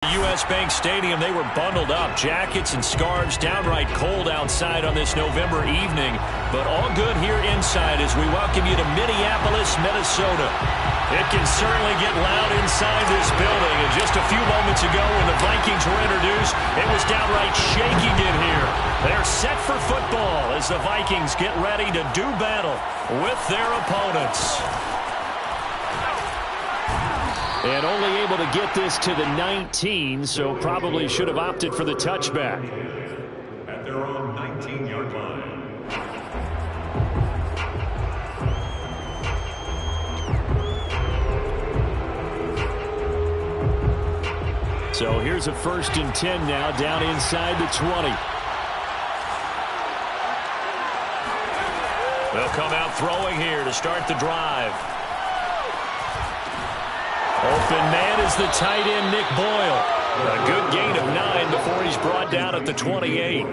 U.S. Bank Stadium, they were bundled up, jackets and scarves, downright cold outside on this November evening, but all good here inside as we welcome you to Minneapolis, Minnesota. It can certainly get loud inside this building, and just a few moments ago when the Vikings were introduced, it was downright shaking in here. They're set for football as the Vikings get ready to do battle with their opponents. And only able to get this to the 19, so probably should have opted for the touchback. At their own 19-yard line. So here's a 1st and 10 now, down inside the 20. They'll come out throwing here to start the drive. Open man is the tight end, Nick Boyle. A good gain of 9 before he's brought down at the 28.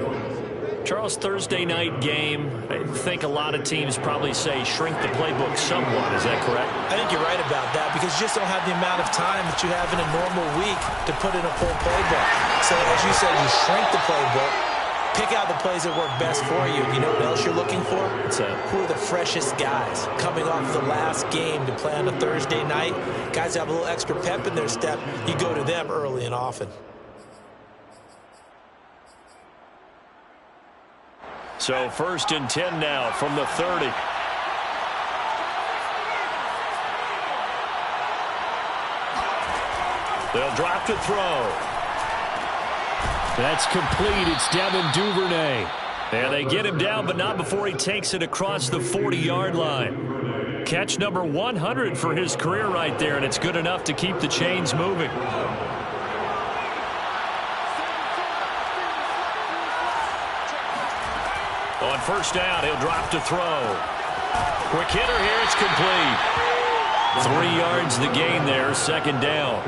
Charles, Thursday night game, I think a lot of teams probably say shrink the playbook somewhat. Is that correct? I think you're right about that because you just don't have the amount of time that you have in a normal week to put in a full playbook. So as you said, you shrink the playbook. Pick out the plays that work best for you. You know what else you're looking for? Who are the freshest guys coming off the last game to play on a Thursday night? Guys have a little extra pep in their step. You go to them early and often. So 1st and 10 now from the 30. They'll drop to throw. That's complete. It's Devin Duvernay. And they get him down, but not before he takes it across the 40-yard line. Catch number 100 for his career right there, and it's good enough to keep the chains moving. On 1st down, he'll drop to throw. Quick hitter here. It's complete. 3 yards the gain there, 2nd down.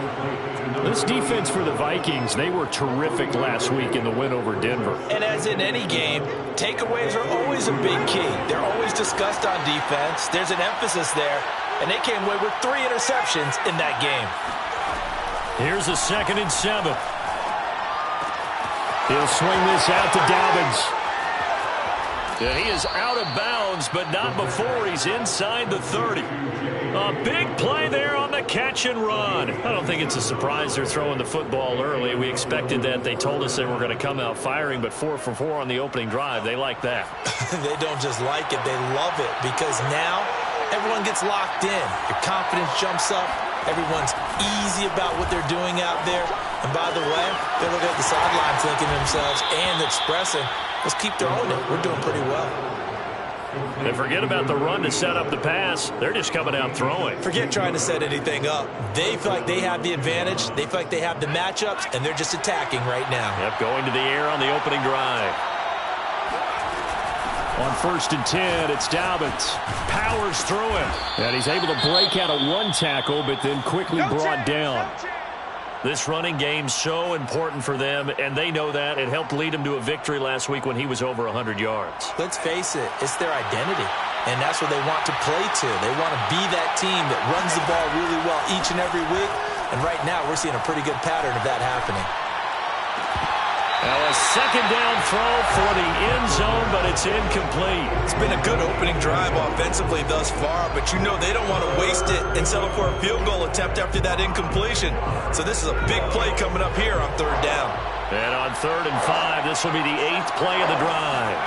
This defense for the Vikings, they were terrific last week in the win over Denver. And as in any game, takeaways are always a big key. They're always discussed on defense. There's an emphasis there, and they came away with 3 interceptions in that game. Here's a 2nd and 7. He'll swing this out to Dobbins. Yeah, he is out of bounds, but not before he's inside the 30. A big play there on the catch and run. I don't think it's a surprise they're throwing the football early. We expected that. They told us they were going to come out firing, but 4 for 4 on the opening drive. They like that. They don't just like it. They love it because now everyone gets locked in. Your confidence jumps up. Everyone's easy about what they're doing out there. And by the way, they're looking at the sideline thinking to themselves and expressing, let's keep throwing it. We're doing pretty well. And forget about the run to set up the pass. They're just coming out throwing. Forget trying to set anything up. They feel like they have the advantage. They feel like they have the matchups, and they're just attacking right now. Yep, going to the air on the opening drive. On 1st and 10, it's Dobbins. Powers through him. And he's able to break out of 1 tackle, but then quickly brought down. This running game's so important for them, and they know that. It helped lead them to a victory last week when he was over 100 yards. Let's face it, it's their identity, and that's what they want to play to. They want to be that team that runs the ball really well each and every week, and right now we're seeing a pretty good pattern of that happening. Now a 2nd down throw for the end zone, but it's incomplete. It's been a good opening drive offensively thus far, but you know they don't want to waste it and settle for a field goal attempt after that incompletion. So this is a big play coming up here on 3rd down. And on 3rd and 5, this will be the 8th play of the drive.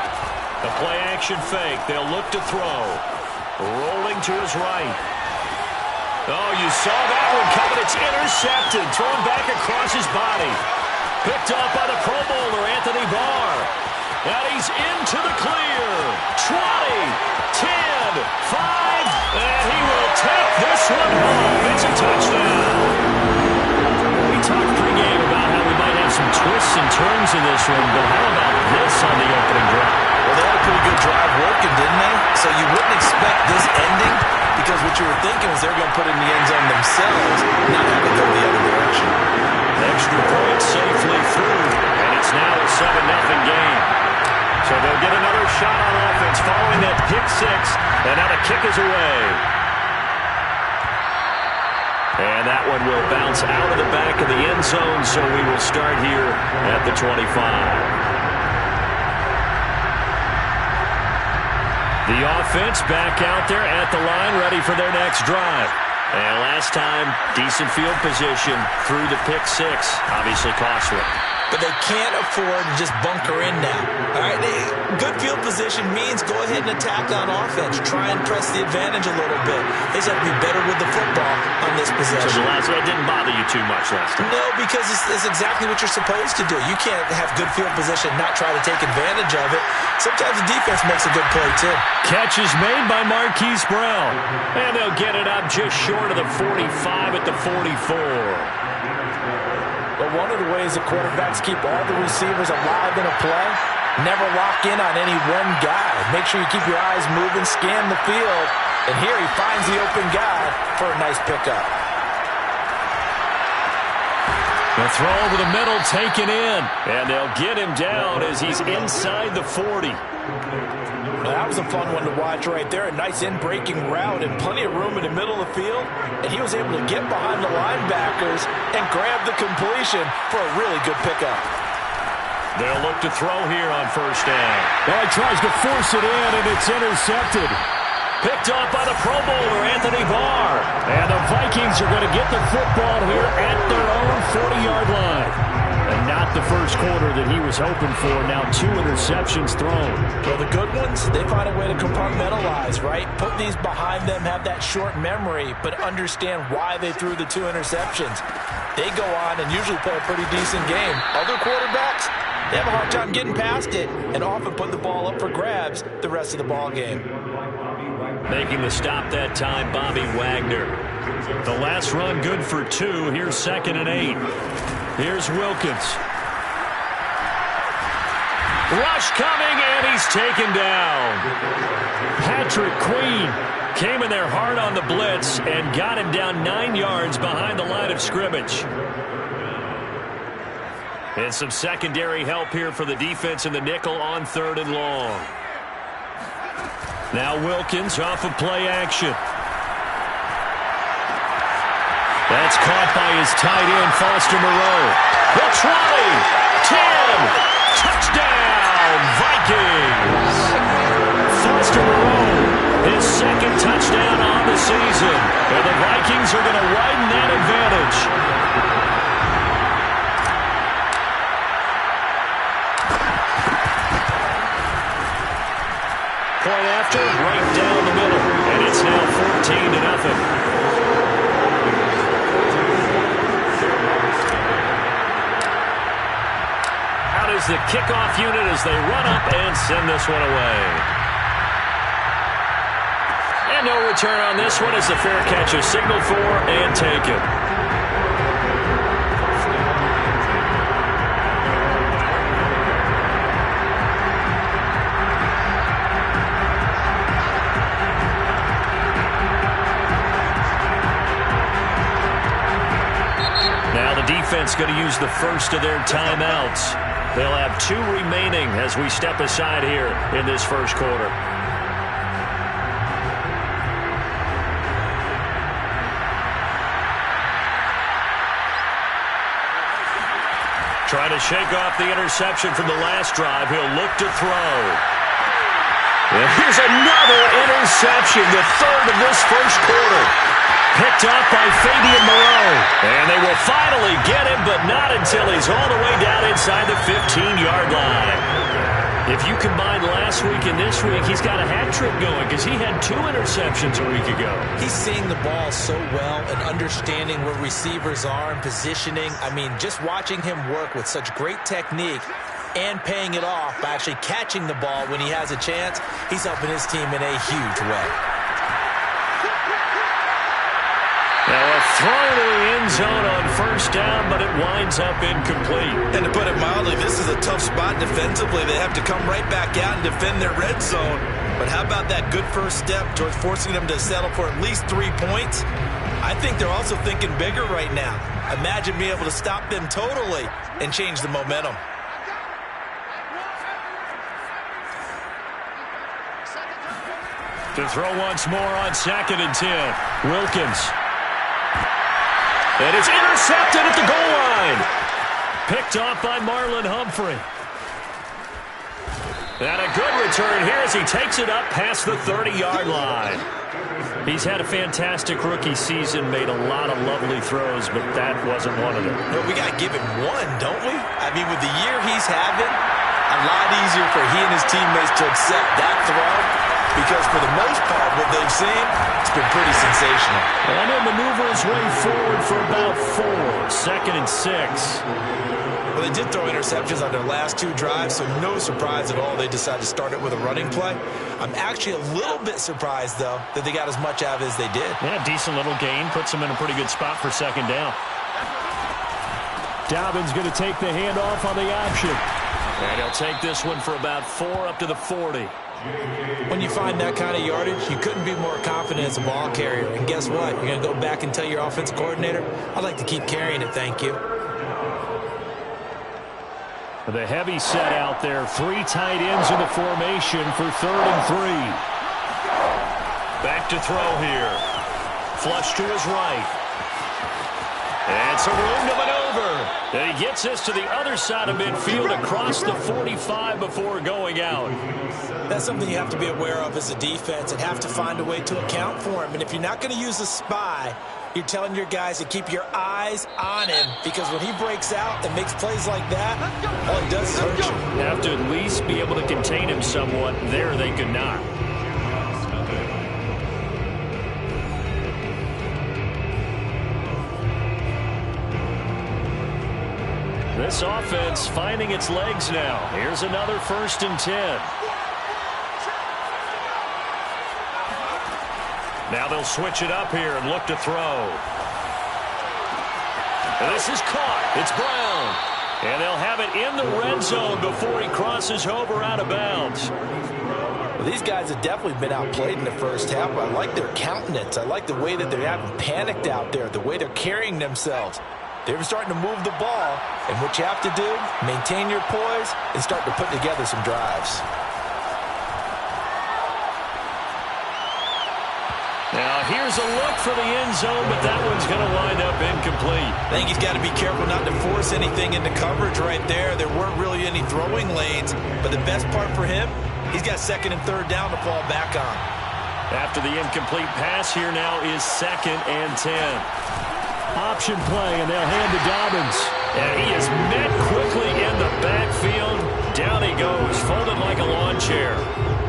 The play action fake. They'll look to throw. Rolling to his right. Oh, you saw that one coming. It's intercepted. Thrown back across his body. Picked up by the Pro Bowler, Anthony Barr. And he's into the clear. 20, 10, 5, and he will take this one home. It's a touchdown. We talked pregame about how we might have some twists and turns in this one, but how about this on the opening drive? Well, they had a pretty good drive working, didn't they? So you wouldn't expect this ending because what you were thinking was they're going to put it in the end zone themselves, not have it go the other direction. Extra point safely through, and it's now a 7-0 game. So they'll get another shot on offense following that pick 6, and now the kick is away. And that one will bounce out of the back of the end zone, so we will start here at the 25. The offense back out there at the line, ready for their next drive. And last time, decent field position through the pick six. Obviously costly. But they can't afford to just bunker in now. All right, good field position means go ahead and attack on offense. Try and press the advantage a little bit. They just have to be better with the football on this possession. So it didn't bother you too much last time? No, because it's exactly what you're supposed to do. You can't have good field position and not try to take advantage of it. Sometimes the defense makes a good play, too. Catch is made by Marquise Brown. And they'll get it up just short of the 45 at the 44. But one of the ways the quarterbacks keep all the receivers alive in a play, never lock in on any one guy. Make sure you keep your eyes moving, scan the field, and here he finds the open guy for a nice pickup. The throw over the middle taken in, and they'll get him down as he's inside the 40. Now, that was a fun one to watch right there. A nice in-breaking route and plenty of room in the middle of the field. And he was able to get behind the linebackers and grab the completion for a really good pickup. They'll look to throw here on first down. Well, he tries to force it in, and it's intercepted. Picked off by the Pro Bowler, Anthony Barr. And the Vikings are going to get the football here at their own 40-yard line. And not the first quarter that he was hoping for. Now 2 interceptions thrown. Well, the good ones, they find a way to compartmentalize, right? Put these behind them, have that short memory, but understand why they threw the 2 interceptions. They go on and usually play a pretty decent game. Other quarterbacks, they have a hard time getting past it and often put the ball up for grabs the rest of the ball game. Making the stop that time, Bobby Wagner. The last run good for 2. Here's 2nd and 8. Here's Wilkins. Rush coming, and he's taken down. Patrick Queen came in there hard on the blitz and got him down 9 yards behind the line of scrimmage. And some secondary help here for the defense in the nickel on 3rd and long. Now Wilkins off of play action. That's caught by his tight end, Foster Moreau. The 20, 10, touchdown, Vikings. Foster Moreau, his 2nd touchdown on the season. And the Vikings are going to widen that advantage. Point after, right down the middle. And it's now 14-0. Is the kickoff unit as they run up and send this one away. And no return on this one as the fair catch is signaled for and taken. Now the defense going to use the first of their timeouts. They'll have 2 remaining as we step aside here in this first quarter. Trying to shake off the interception from the last drive. He'll look to throw. And here's another interception, the 3rd of this first quarter. Picked off by Fabian Moreau. And they will finally get him, but not until he's all the way down inside the 15-yard line. If you combine last week and this week, he's got a hat trick going because he had 2 interceptions a week ago. He's seeing the ball so well and understanding where receivers are and positioning. I mean, just watching him work with such great technique and paying it off by actually catching the ball when he has a chance, he's helping his team in a huge way. Now a throw to the end zone on first down, but it winds up incomplete. And to put it mildly, this is a tough spot defensively. They have to come right back out and defend their red zone. But how about that good first step towards forcing them to settle for at least 3 points? I think they're also thinking bigger right now. Imagine being able to stop them totally and change the momentum. To throw once more on 2nd and 10. Wilkins. And it's intercepted at the goal line. Picked off by Marlon Humphrey. And a good return here as he takes it up past the 30-yard line. He's had a fantastic rookie season, made a lot of lovely throws, but that wasn't one of them. Well, we got to give him one, don't we? I mean, with the year he's having, a lot easier for he and his teammates to accept that throw, because for the most part, what they've seen, it's been pretty sensational. And he'll maneuver his way forward for about 4, 2nd and 6. Well, they did throw interceptions on their last 2 drives, so no surprise at all they decided to start it with a running play. I'm actually a little bit surprised, though, that they got as much out of it as they did. Yeah, decent little gain. Puts them in a pretty good spot for 2nd down. Dobbins going to take the handoff on the option. And he'll take this one for about 4 up to the 40. When you find that kind of yardage, you couldn't be more confident as a ball carrier. And guess what? You're going to go back and tell your offensive coordinator, I'd like to keep carrying it, thank you. The heavy set out there. 3 tight ends in the formation for 3rd and 3. Back to throw here. Flush to his right. And some room to maneuver. And he gets us to the other side of midfield across the 45 before going out. That's something you have to be aware of as a defense and have to find a way to account for him. And if you're not going to use a spy, you're telling your guys to keep your eyes on him, because when he breaks out and makes plays like that, all he does is hurt you. You have to at least be able to contain him somewhat. There they could not. This offense finding its legs now. Here's another 1st and 10. Now they'll switch it up here and look to throw. This is caught. It's Brown. And they'll have it in the red zone before he crosses over out of bounds. Well, these guys have definitely been outplayed in the first half, but I like their countenance. I like the way that they haven't panicked out there, the way they're carrying themselves. They're starting to move the ball, and what you have to do, maintain your poise and start to put together some drives. Now, here's a look for the end zone, but that one's going to wind up incomplete. I think he's got to be careful not to force anything into coverage right there. There weren't really any throwing lanes, but the best part for him, he's got 2nd and 3rd down to fall back on. After the incomplete pass, here now is 2nd and 10. Option play, and they'll hand to Dobbins. And he is met quickly in the backfield. Down he goes, folded like a lawn chair.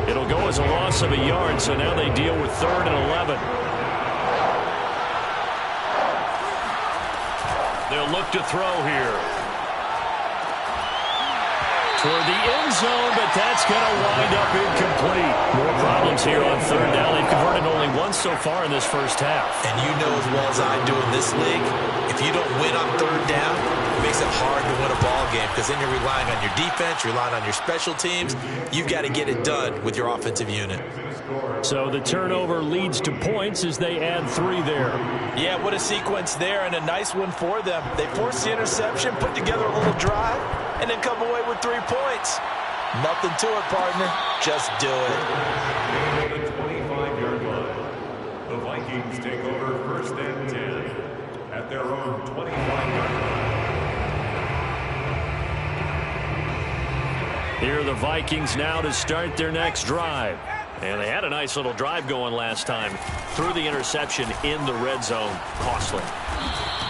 It'll go as a loss of a yard, so now they deal with 3rd and 11. They'll look to throw here. Toward the end zone, but that's going to wind up incomplete. More problems here on 3rd down. They've converted only once so far in this first half. And you know as well as I do in this league, if you don't win on 3rd down, it makes it hard to win a ball game, because then you're relying on your defense, you're relying on your special teams. You've got to get it done with your offensive unit. So the turnover leads to points as they add 3 there. Yeah, what a sequence there, and a nice one for them. They forced the interception, put together a little drive, and then come away with 3 points. Nothing to it, partner. Just do it. At the 25-yard line, the Vikings take over 1st and 10 at their own 25-yard line. Here are the Vikings now to start their next drive. And they had a nice little drive going last time. Threw the interception in the red zone. Costly.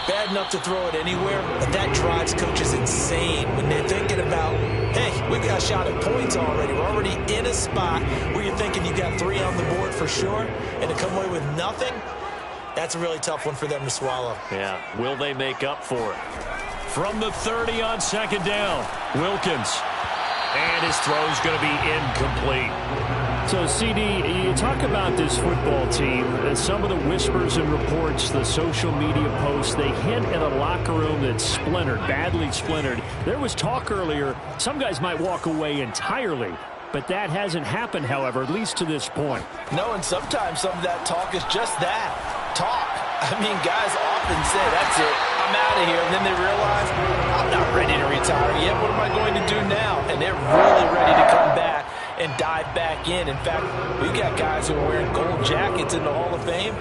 Bad enough to throw it anywhere, but that drives coaches insane when they're thinking about, hey, we got a shot at points already. We're already in a spot where you're thinking you got 3 on the board for sure, and to come away with nothing, that's a really tough one for them to swallow. Yeah, will they make up for it? From the 30 on 2nd down, Wilkins. And his throw's going to be incomplete. So, CD, you talk about this football team, and some of the whispers and reports, the social media posts, they hint at a locker room that's splintered, badly splintered. There was talk earlier, some guys might walk away entirely, but that hasn't happened, however, at least to this point. No, and sometimes some of that talk is just that, talk. I mean, guys often say, that's it, I'm out of here, and then they realize, I'm not ready to retire yet, what am I going to do now? And they're really ready to come back and dive back in. In fact, we've got guys who are wearing gold jackets in the Hall of Fame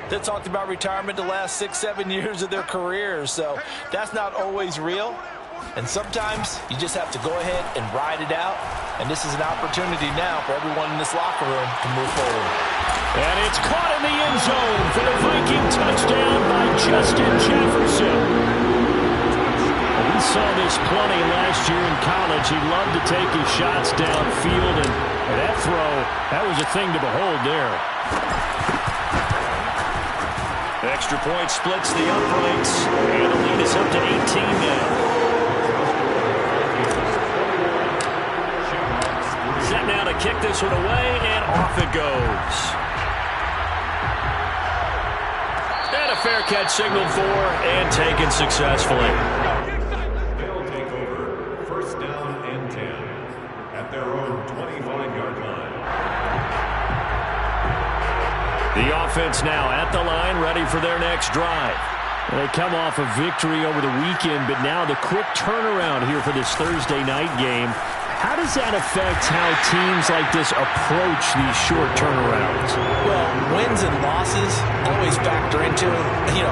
They talked about retirement the last 6-7 years of their careers, so that's not always real. And sometimes you just have to go ahead and ride it out. And this is an opportunity now for everyone in this locker room to move forward. And it's caught in the end zone for the Viking touchdown by Justin Jefferson. We saw this plenty last year in college. He loved to take his shots downfield, and that throw, that was a thing to behold there. Extra point splits the uprights, and the lead is up to 18 now. Set now to kick this one away, and off it goes. And a fair catch signaled for and taken successfully. They'll take over first down and 10 at their own 25-yard line. The offense now at the line, ready for their next drive. They come off a victory over the weekend, but now the quick turnaround here for this Thursday night game. How does that affect how teams like this approach these short turnarounds? Well, wins and losses always factor into,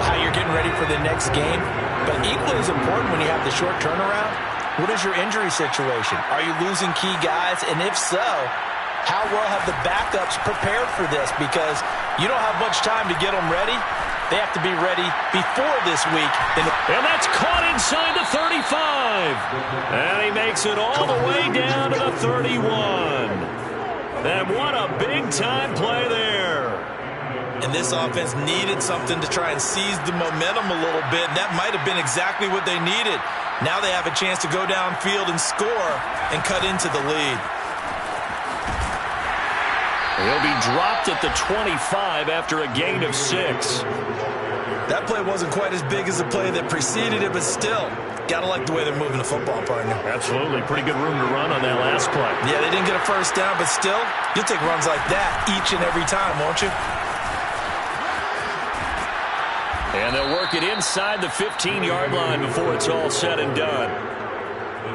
how you're getting ready for the next game. But equally as important when you have the short turnaround, what is your injury situation? Are you losing key guys? And if so, how well have the backups prepared for this? Because you don't have much time to get them ready. They have to be ready before this week. And that's caught inside the 35. And he makes it all the way down to the 31. And what a big-time play there. And this offense needed something to try and seize the momentum a little bit. And that might have been exactly what they needed. Now they have a chance to go downfield and score and cut into the lead. He'll be dropped at the 25 after a gain of 6. That play wasn't quite as big as the play that preceded it, but still, gotta like the way they're moving the football, partner. Absolutely. Pretty good room to run on that last play. Yeah, they didn't get a first down, but still, you'll take runs like that each and every time, won't you? And they'll work it inside the 15-yard line before it's all said and done.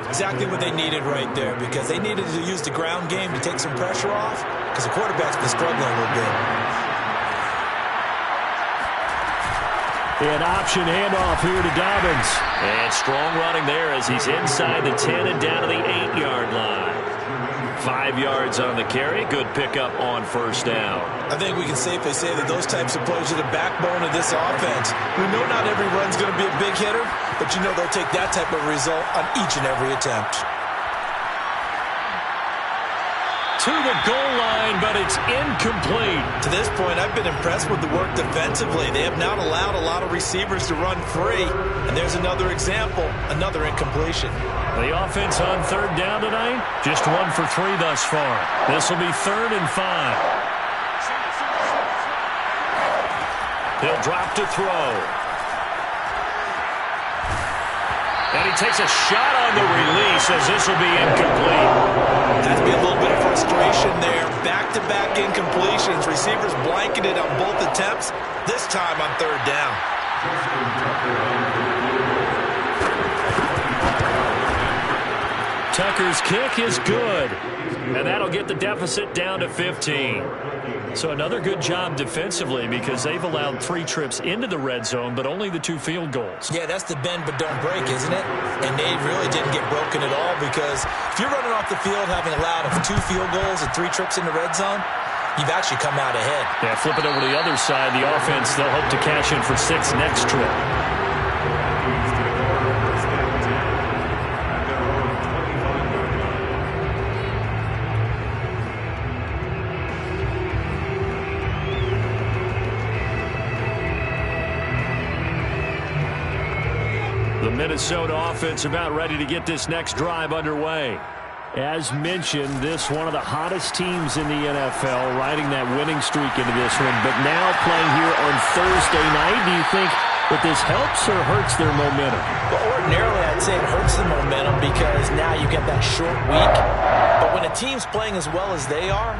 Exactly what they needed right there, because they needed to use the ground game to take some pressure off, because the quarterback's been struggling a little bit. An option handoff here to Dobbins. And strong running there as he's inside the 10 and down to the 8-yard line. 5 yards on the carry. Good pickup on first down. I think we can safely say that those types of plays are the backbone of this offense. We know not every run's going to be a big hitter, but they'll take that type of result on each and every attempt. To the goal line, but it's incomplete. To this point, I've been impressed with the work defensively. They have not allowed a lot of receivers to run free. And there's another example, another incompletion. The offense on third down tonight, just 1 for 3 thus far. This will be 3rd and 5. He'll drop to throw. And he takes a shot on the release as this will be incomplete. Has to be a little bit of frustration there. Back-to-back incompletions. Receivers blanketed on both attempts, this time on third down. Tucker's kick is good. And that'll get the deficit down to 15. So another good job defensively because they've allowed 3 trips into the red zone, but only the 2 field goals. Yeah, that's the bend but don't break, isn't it? And they really didn't get broken at all because if you're running off the field having allowed 2 field goals and 3 trips in the red zone, you've actually come out ahead. Yeah, flip it over to the other side. The offense, they'll hope to cash in for 6 next trip. The Minnesota offense about ready to get this next drive underway. As mentioned, this one of the hottest teams in the NFL, riding that winning streak into this one, but now playing here on Thursday night. Do you think that this helps or hurts their momentum? Well, ordinarily, I'd say it hurts the momentum because now you get that short week. But when a team's playing as well as they are,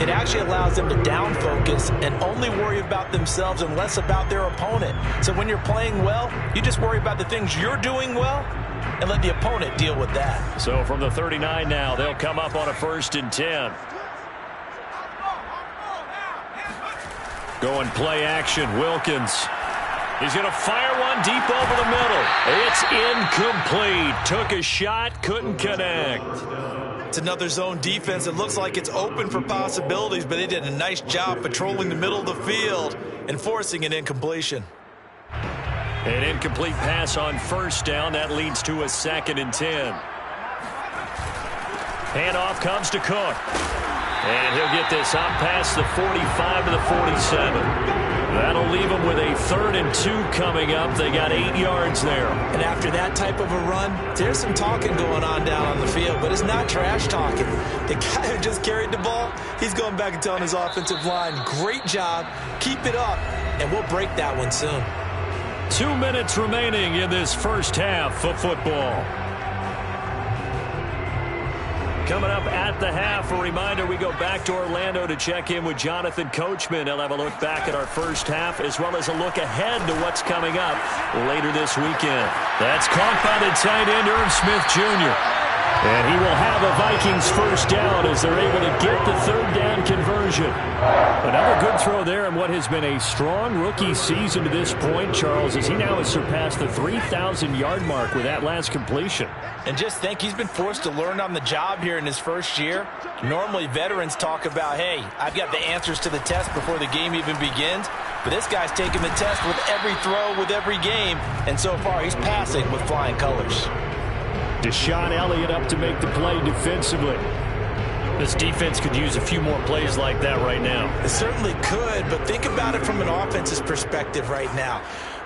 it actually allows them to down focus and only worry about themselves and less about their opponent. So when you're playing well, you just worry about the things you're doing well and let the opponent deal with that. So from the 39 now, they'll come up on a 1st and 10. Going play action, Wilkins. He's going to fire one deep over the middle. It's incomplete. Took a shot, couldn't connect. It's another zone defense. It looks like it's open for possibilities, but they did a nice job patrolling the middle of the field and forcing an incompletion. An incomplete pass on first down. That leads to a 2nd and 10. Handoff comes to Cook. And he'll get this out past the 45 to the 47. That'll leave them with a 3rd and 2 coming up. They got 8 yards there. And after that type of a run, there's some talking going on down on the field, but it's not trash talking. The guy who just carried the ball, he's going back and telling his offensive line, great job, keep it up, and we'll break that one soon. 2 minutes remaining in this first half of football. Coming up at the half, a reminder, we go back to Orlando to check in with Jonathan Coachman. He'll have a look back at our first half as well as a look ahead to what's coming up later this weekend. That's caught by the tight end, Irv Smith Jr. And he will have a Vikings first down as they're able to get the 3rd down conversion. Another good throw there in what has been a strong rookie season to this point, Charles, as he now has surpassed the 3,000-yard mark with that last completion. And just think, he's been forced to learn on the job here in his first year. Normally, veterans talk about, hey, I've got the answers to the test before the game even begins. But this guy's taking the test with every throw, with every game. And so far, he's passing with flying colors. Deshaun Elliott up to make the play defensively. This defense could use a few more plays like that right now. It certainly could, but think about it from an offense's perspective right now.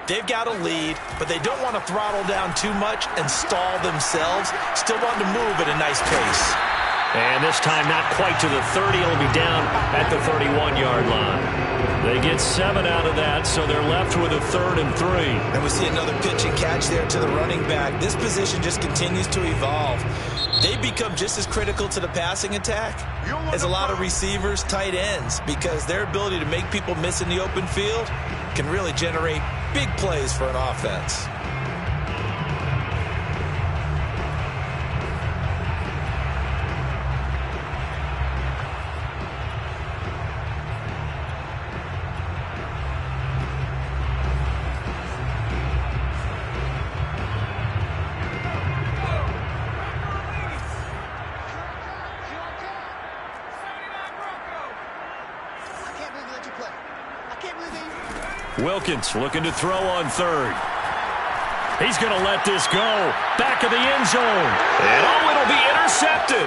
They've got a lead, but they don't want to throttle down too much and stall themselves. Still want to move at a nice pace. And this time not quite to the 30. It'll be down at the 31-yard line. They get 7 out of that, so they're left with a 3rd and 3. And we see another pitch and catch there to the running back. This position just continues to evolve. They become just as critical to the passing attack as a lot of receivers, tight ends, because their ability to make people miss in the open field can really generate big plays for an offense. Wilkins looking to throw on 3rd. He's going to let this go. Back of the end zone. And oh, it'll be intercepted.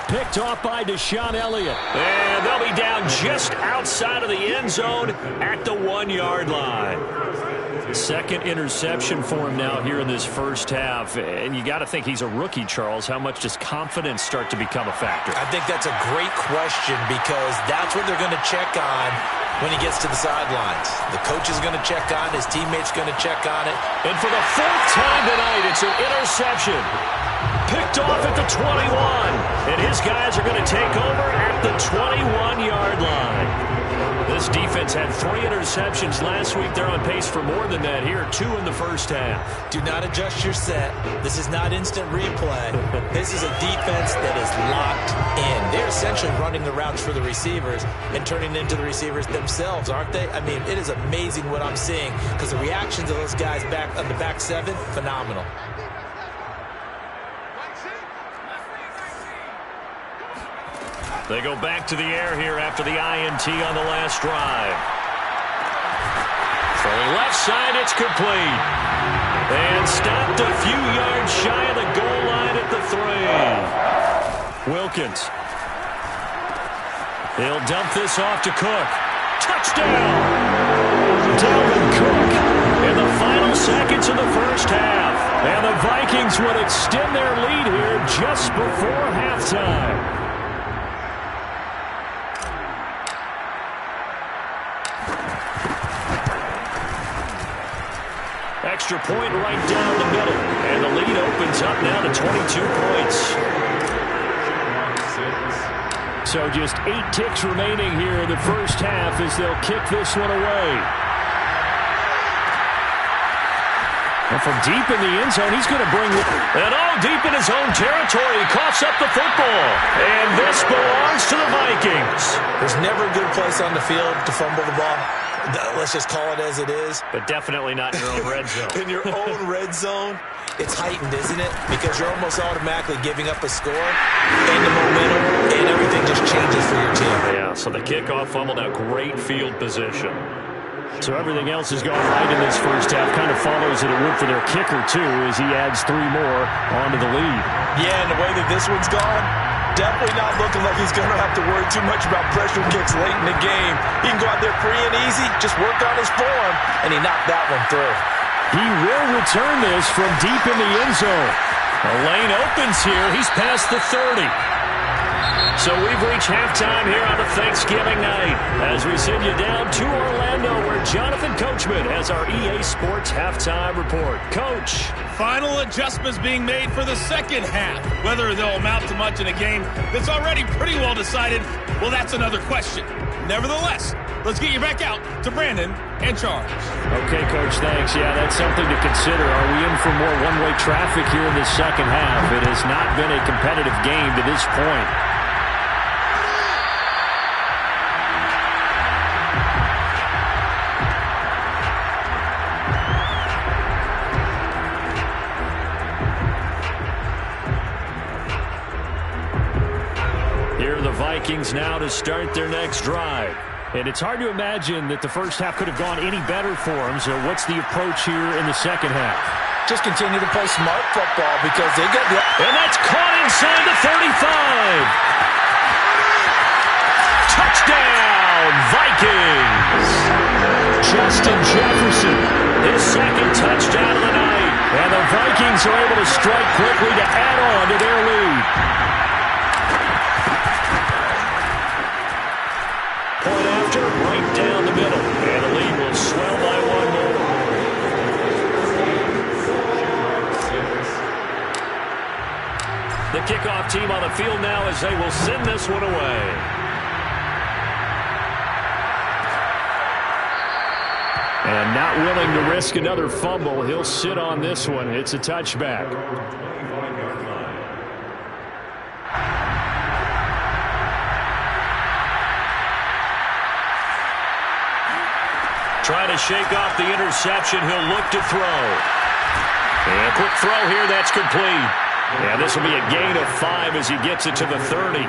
Picked off by Deshaun Elliott. And they'll be down just outside of the end zone at the 1-yard line. 2nd interception for him now here in this first half. And you got to think he's a rookie, Charles. How much does confidence start to become a factor? I think that's a great question because that's what they're going to check on when he gets to the sidelines. The coach is going to check on, his teammates going to check on it. And for the 4th time tonight, it's an interception. Picked off at the 21. And his guys are going to take over at the 21-yard line. This defense had 3 interceptions last week. They're on pace for more than that here. 2 in the first half. Do not adjust your set. This is not instant replay. This is a defense that is locked in. They're essentially running the routes for the receivers and turning into the receivers themselves, aren't they? I mean, it is amazing what I'm seeing because the reactions of those guys back on the back 7, phenomenal. They go back to the air here after the INT on the last drive. Throwing left side, it's complete. And stopped a few yards shy of the goal line at the 3. Wilkins. He'll dump this off to Cook. Touchdown! Dalvin Cook in the final seconds of the first half. And the Vikings would extend their lead here just before halftime. Extra point right down the middle. And the lead opens up now to 22 points. So just 8 ticks remaining here in the first half as they'll kick this one away. And from deep in the end zone, he's going to bring it. And all deep in his own territory, he coughs up the football. And this belongs to the Vikings. There's never a good place on the field to fumble the ball. Let's just call it as it is. But definitely not in your own red zone. In your own red zone, it's heightened, isn't it? Because you're almost automatically giving up a score and the momentum, and everything just changes for your team. Yeah, so the kickoff fumbled out. Great field position. So everything else has gone right in this first half. Kind of follows that it would for their kicker, too, as he adds 3 more onto the lead. Yeah, and the way that this one's gone, definitely not looking like he's going to have to worry too much about pressure kicks late in the game. He can go out there free and easy, just work on his form, and he knocked that one through. He will return this from deep in the end zone. The lane opens here. He's past the 30. So we've reached halftime here on a Thanksgiving night as we send you down to Orlando where Jonathan Coachman has our EA Sports Halftime Report. Coach. Final adjustments being made for the second half. Whether they'll amount to much in a game that's already pretty well decided, well, that's another question. Nevertheless, let's get you back out to Brandon and Charles. Okay, Coach, thanks. Yeah, that's something to consider. Are we in for more one-way traffic here in the second half? It has not been a competitive game to this point. Vikings now to start their next drive. And it's hard to imagine that the first half could have gone any better for them. So what's the approach here in the second half? Just continue to play smart football because they got the... And that's caught inside the 35. Touchdown, Vikings. Justin Jefferson. His second touchdown of the night. And the Vikings are able to strike quickly to add on to their lead. Right down the middle, and the lead will swell by 1 more. The kickoff team on the field now as they will send this one away. And not willing to risk another fumble, he'll sit on this one. It's a touchback. Trying to shake off the interception. He'll look to throw. And a quick throw here. That's complete. And this will be a gain of 5 as he gets it to the 30.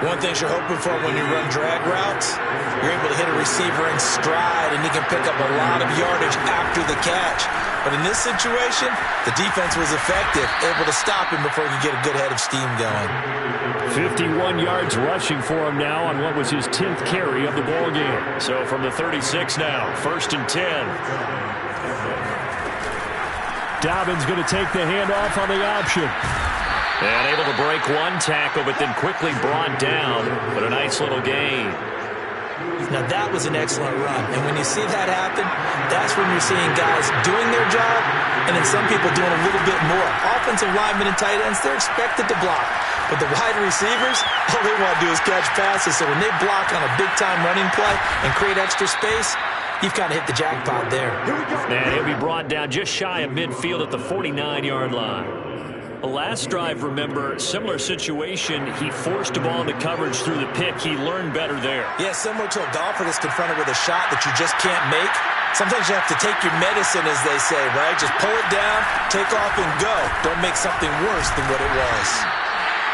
One thing you're hoping for when you run drag routes, you're able to hit a receiver in stride, and he can pick up a lot of yardage after the catch. But in this situation, the defense was effective, able to stop him before he could get a good head of steam going. 51 yards rushing for him now on what was his 10th carry of the ball game. So from the 36 now, 1st and 10. Dobbins going to take the handoff on the option. And able to break one tackle, but then quickly brought down. But a nice little gain. Now, that was an excellent run. And when you see that happen, that's when you're seeing guys doing their job and then some people doing a little bit more. Offensive linemen and tight ends, they're expected to block. But the wide receivers, all they want to do is catch passes. So when they block on a big-time running play and create extra space, you've kind of hit the jackpot there. And he'll be brought down just shy of midfield at the 49-yard line. The last drive, remember, similar situation. He forced the ball into coverage through the pick. He learned better there. Yeah, similar to a golfer that's confronted with a shot that you just can't make. Sometimes you have to take your medicine, as they say, right? Just pull it down, take off, and go. Don't make something worse than what it was.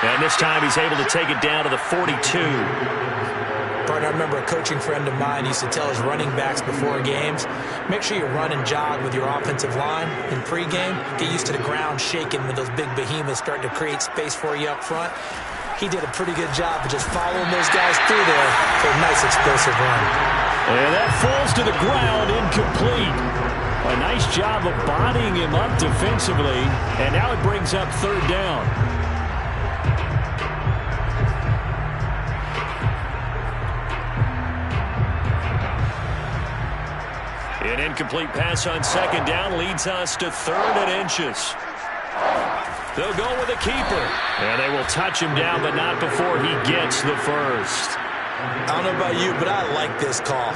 And this time he's able to take it down to the 42. Partner, I remember a coaching friend of mine used to tell his running backs before games, make sure you run and jog with your offensive line in pregame. Get used to the ground shaking when those big behemoths start to create space for you up front. He did a pretty good job of just following those guys through there for a nice explosive run. And that falls to the ground, incomplete. A nice job of bodying him up defensively, and now it brings up 3rd down. An incomplete pass on 2nd down leads us to 3rd and inches. They'll go with a keeper. And they will touch him down, but not before he gets the first. I don't know about you, but I like this call.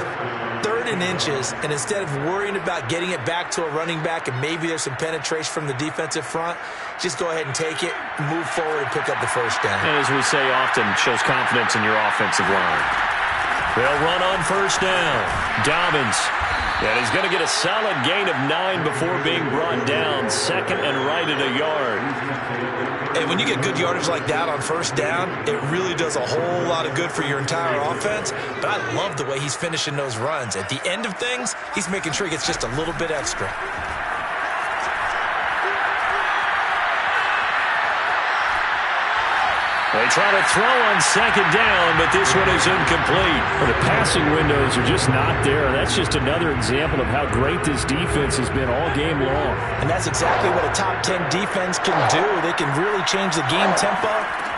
3rd and inches, and instead of worrying about getting it back to a running back and maybe there's some penetration from the defensive front, just go ahead and take it, move forward, and pick up the first down. And as we say often, shows confidence in your offensive line. They'll run on first down. Dobbins. And he's going to get a solid gain of 9 before being brought down. 2nd and right at a yard. And when you get good yardage like that on first down, it really does a whole lot of good for your entire offense. But I love the way he's finishing those runs. At the end of things, he's making sure he gets just a little bit extra. They try to throw on 2nd down, but this one is incomplete. Well, the passing windows are just not there. That's just another example of how great this defense has been all game long. And that's exactly what a top 10 defense can do. They can really change the game tempo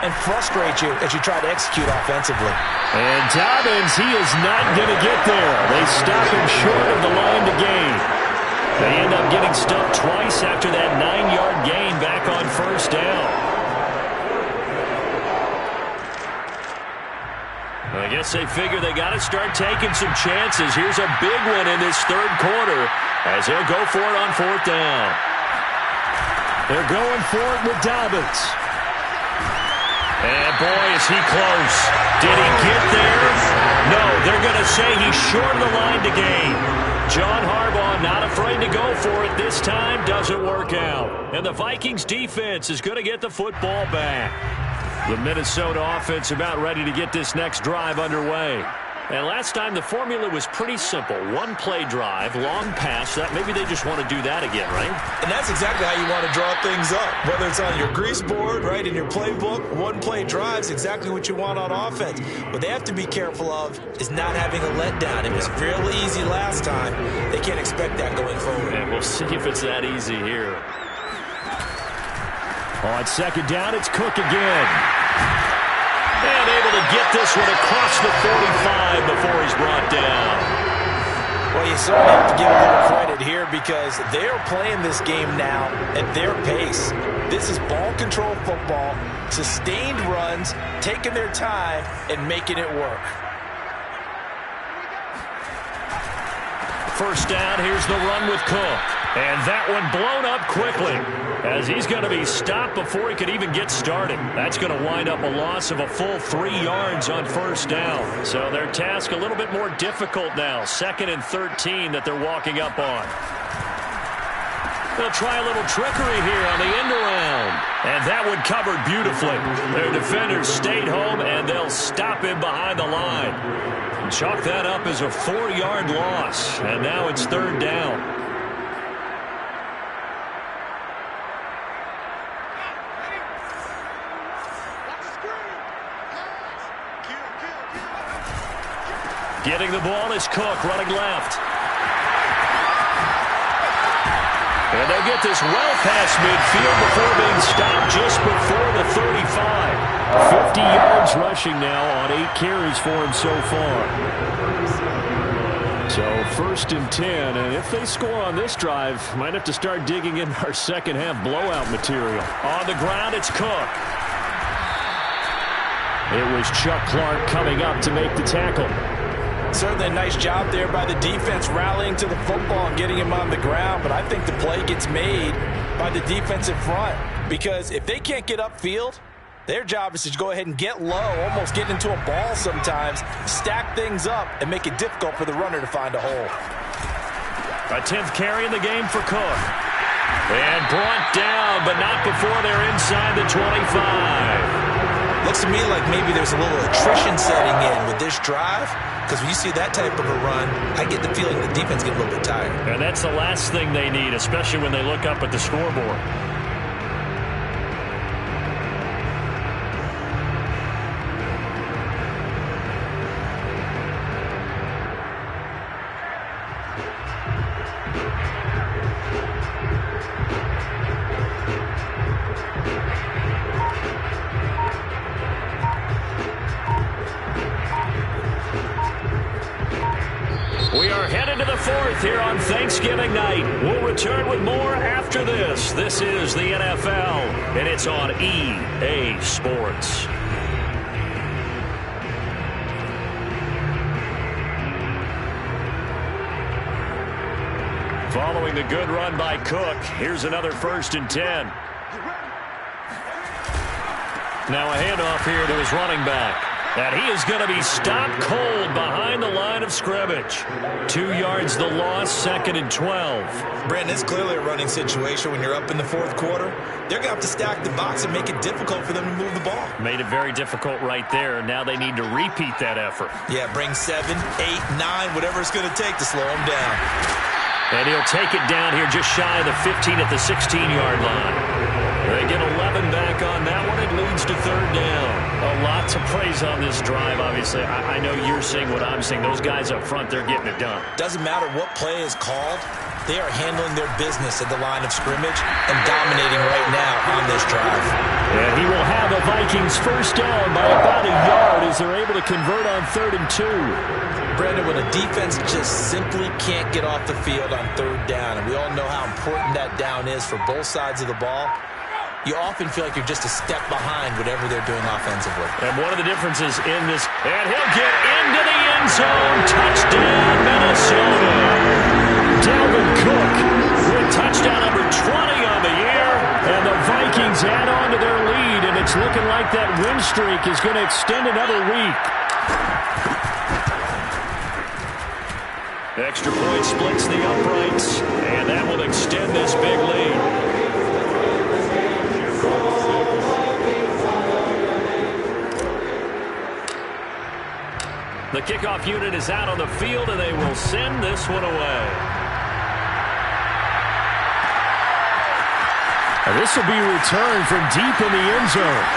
and frustrate you as you try to execute offensively. And Dobbins, he is not going to get there. They stop him short of the line to gain. They end up getting stuffed twice after that 9-yard gain back on first down. I guess they figure they got to start taking some chances. Here's a big one in this 3rd quarter as they'll go for it on 4th down. They're going for it with Dobbins. And boy, is he close. Did he get there? No, they're going to say he's short of the line to gain. John Harbaugh not afraid to go for it this time. Doesn't work out. And the Vikings defense is going to get the football back. The Minnesota offense about ready to get this next drive underway. And last time the formula was pretty simple. 1-play drive, long pass. That maybe they just want to do that again, right? And that's exactly how you want to draw things up. Whether it's on your grease board, right, in your playbook, 1-play drive is exactly what you want on offense. What they have to be careful of is not having a letdown. It was fairly easy last time. They can't expect that going forward. And we'll see if it's that easy here. On 2nd down, it's Cook again. And able to get this one across the 45 before he's brought down. Well, you certainly have to give a little credit here because they're playing this game now at their pace. This is ball control football, sustained runs, taking their time, and making it work. First down, here's the run with Cook. And that one blown up quickly as he's going to be stopped before he could even get started. That's going to wind up a loss of a full 3 yards on first down. So their task a little bit more difficult now. 2nd and 13 that they're walking up on. They'll try a little trickery here on the end around. And that one covered beautifully. Their defenders stayed home, and they'll stop him behind the line. Chalk that up as a 4-yard loss. And now it's 3rd down. Getting the ball is Cook, running left. And they'll get this well past midfield before being stopped just before the 35. 50 yards rushing now on 8 carries for him so far. So 1st and 10, and if they score on this drive, might have to start digging in our second half blowout material. On the ground, it's Cook. It was Chuck Clark coming up to make the tackle. Certainly a nice job there by the defense rallying to the football and getting him on the ground, but I think the play gets made by the defensive front because if they can't get upfield, their job is to go ahead and get low, almost get into a ball sometimes, stack things up, and make it difficult for the runner to find a hole. A 10th carry in the game for Cook. And brought down, but not before they're inside the 25. Looks to me like maybe there's a little attrition setting in with this drive, because when you see that type of a run, I get the feeling the defense gets a little bit tired. And that's the last thing they need, especially when they look up at the scoreboard. We are headed to the 4th here on Thanksgiving night. We'll return with more after this. This is the NFL, and it's on EA Sports. following the good run by Cook. Here's another 1st and 10. Now a handoff here to his running back. And he is going to be stopped cold behind the line of scrimmage. 2 yards the loss, 2nd and 12. Brandon, it's clearly a running situation when you're up in the 4th quarter. They're going to have to stack the box and make it difficult for them to move the ball. Made it very difficult right there. Now they need to repeat that effort. Yeah, bring 7, 8, 9, whatever it's going to take to slow them down. And he'll take it down here just shy of the 15 at the 16-yard line. They get 11 back on that one. It leads to 3rd down. A lot to praise on this drive, obviously. I know you're seeing what I'm seeing. Those guys up front, they're getting it done. Doesn't matter what play is called. They are handling their business at the line of scrimmage and dominating right now on this drive. And he will have a Vikings 1st down by about a yard as they're able to convert on 3rd and 2. Brandon, when a defense just simply can't get off the field on 3rd down, and we all know how important that down is for both sides of the ball, you often feel like you're just a step behind whatever they're doing offensively. And one of the differences in this, and he'll get into the end zone. Touchdown, Minnesota. Dalvin Cook with touchdown number 20 on the year. And the Vikings add on to their lead, and it's looking like that win streak is going to extend another week. Extra point splits the uprights, and that will extend this big lead. The kickoff unit is out on the field, and they will send this one away. And this will be returned from deep in the end zone.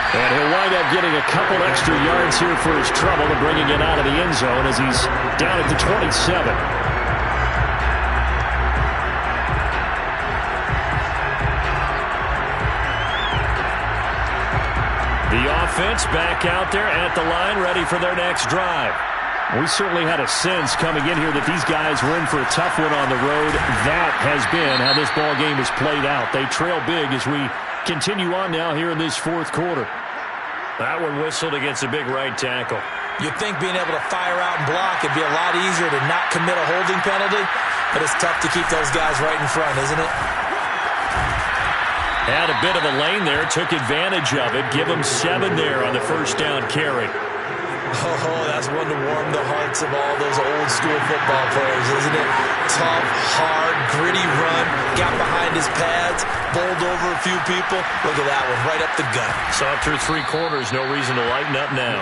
And he'll wind up getting a couple extra yards here for his trouble and bringing it out of the end zone as he's down at the 27. The offense back out there at the line, ready for their next drive. We certainly had a sense coming in here that these guys were in for a tough one on the road. That has been how this ball game has played out. They trail big as we continue on now here in this 4th quarter. That one whistled against a big right tackle. You'd think being able to fire out and block would be a lot easier to not commit a holding penalty, but it's tough to keep those guys right in front, isn't it? Had a bit of a lane there, took advantage of it. Give him 7 there on the 1st down carry. Oh, that's one to warm the hearts of all those old-school football players, isn't it? Tough, hard, gritty run, got behind his pads, bowled over a few people. Look at that one, right up the gut. So after 3 quarters, no reason to lighten up now.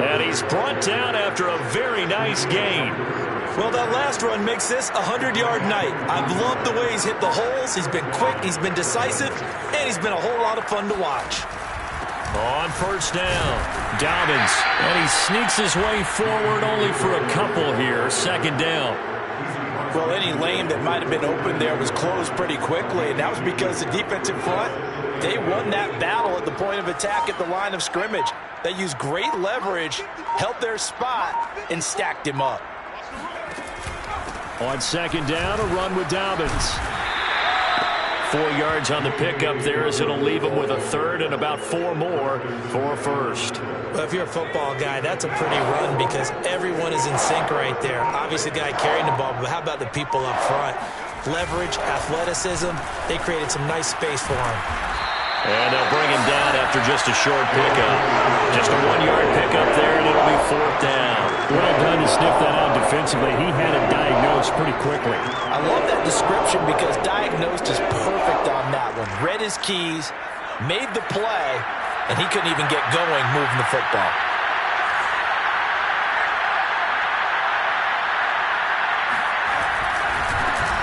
And he's brought down after a very nice gain. Well, that last run makes this a 100-yard night. I've loved the way he's hit the holes. He's been quick, he's been decisive, and he's been a whole lot of fun to watch. On 1st down, Dobbins, and he sneaks his way forward only for a couple here. 2nd down. Well, any lane that might have been open there was closed pretty quickly, and that was because the defensive front, they won that battle at the point of attack at the line of scrimmage. They used great leverage, held their spot, and stacked him up. On 2nd down, a run with Dobbins. 4 yards on the pickup there as it'll leave him with a 3rd and about 4 more for a 1st. Well, if you're a football guy, that's a pretty run because everyone is in sync right there. Obviously, the guy carrying the ball, but how about the people up front? Leverage, athleticism, they created some nice space for him. And they'll bring him down after just a short pickup. Just a 1-yard pickup there, and it'll be 4th down. Well done to sniff that out defensively. He had it diagnosed pretty quickly. I love that description because diagnosed is perfect on that one. Read his keys, made the play, and he couldn't even get going moving the football.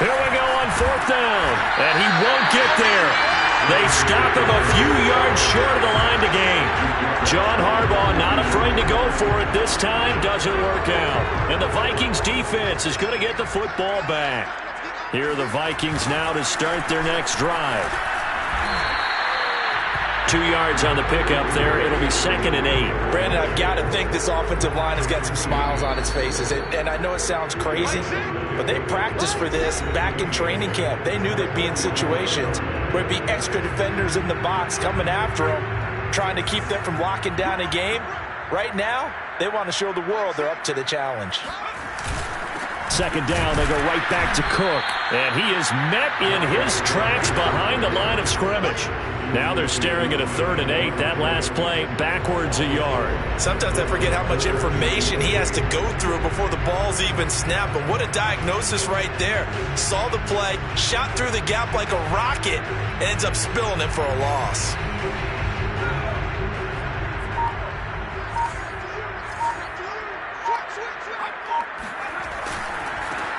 Here we go on 4th down, and he won't get there. They stop him a few yards short of the line to gain. John Harbaugh not afraid to go for it this time. Doesn't work out. And the Vikings defense is going to get the football back. Here are the Vikings now to start their next drive. 2 yards on the pickup there. It'll be 2nd and 8. Brandon, I've got to think this offensive line has got some smiles on its faces. And I know it sounds crazy, but they practiced for this back in training camp. They knew they'd be in situations where it'd be extra defenders in the box coming after them, trying to keep them from locking down a game. Right now, they want to show the world they're up to the challenge. Second down, they go right back to Cook. And he is met in his tracks behind the line of scrimmage. Now they're staring at a 3rd and 8. That last play, backwards a yard. Sometimes I forget how much information he has to go through before the ball's even snapped. But what a diagnosis right there. Saw the play, shot through the gap like a rocket, and ends up spilling it for a loss.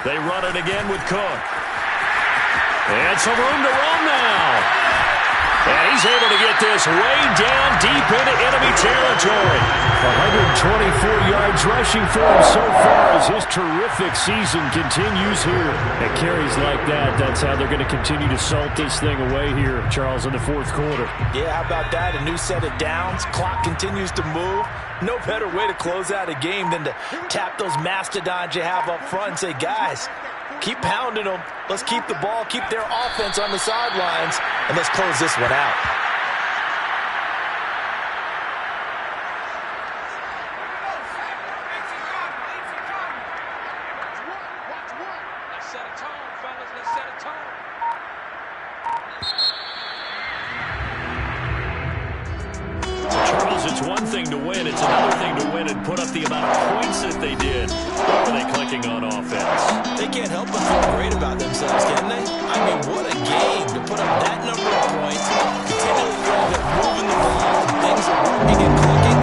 They run it again with Cook. And some room to run now. And he's able to get this way down deep into enemy territory. 124 yards rushing for him so far as his terrific season continues here. At carries like that, that's how they're going to continue to salt this thing away here, Charles, in the 4th quarter. Yeah, how about that? A new set of downs. Clock continues to move. No better way to close out a game than to tap those mastodons you have up front and say, guys, keep pounding them. Let's keep the ball, keep their offense on the sidelines, and let's close this one out. Let's set a tone, fellas. Let's set a tone. Charles, it's one thing to win. It's another thing to win and put up the amount of points that they did. How are they clicking on offense? They can't help but feel great about themselves, can they? I mean, what a game to put up that number of points, continually feel they're moving the ball, things are working and clicking.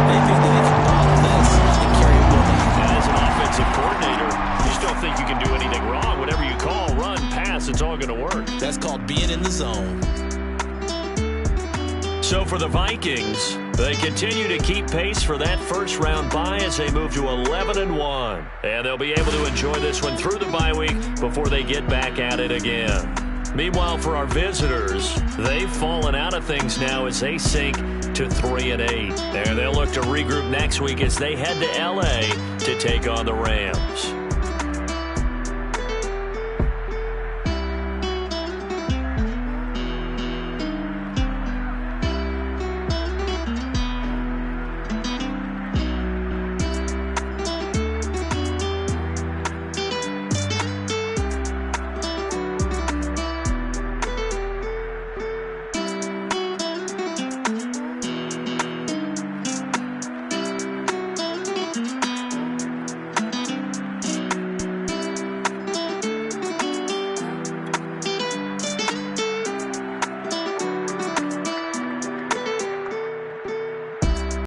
They think that they can bottle this and carry it with them. And as an offensive coordinator, you just don't think you can do anything wrong. Whatever you call, run, pass, it's all going to work. That's called being in the zone. So for the Vikings, they continue to keep pace for that first-round bye as they move to 11-1. And they'll be able to enjoy this one through the bye week before they get back at it again. Meanwhile, for our visitors, they've fallen out of things now as they sink to 3-8. And they'll look to regroup next week as they head to L.A. to take on the Rams.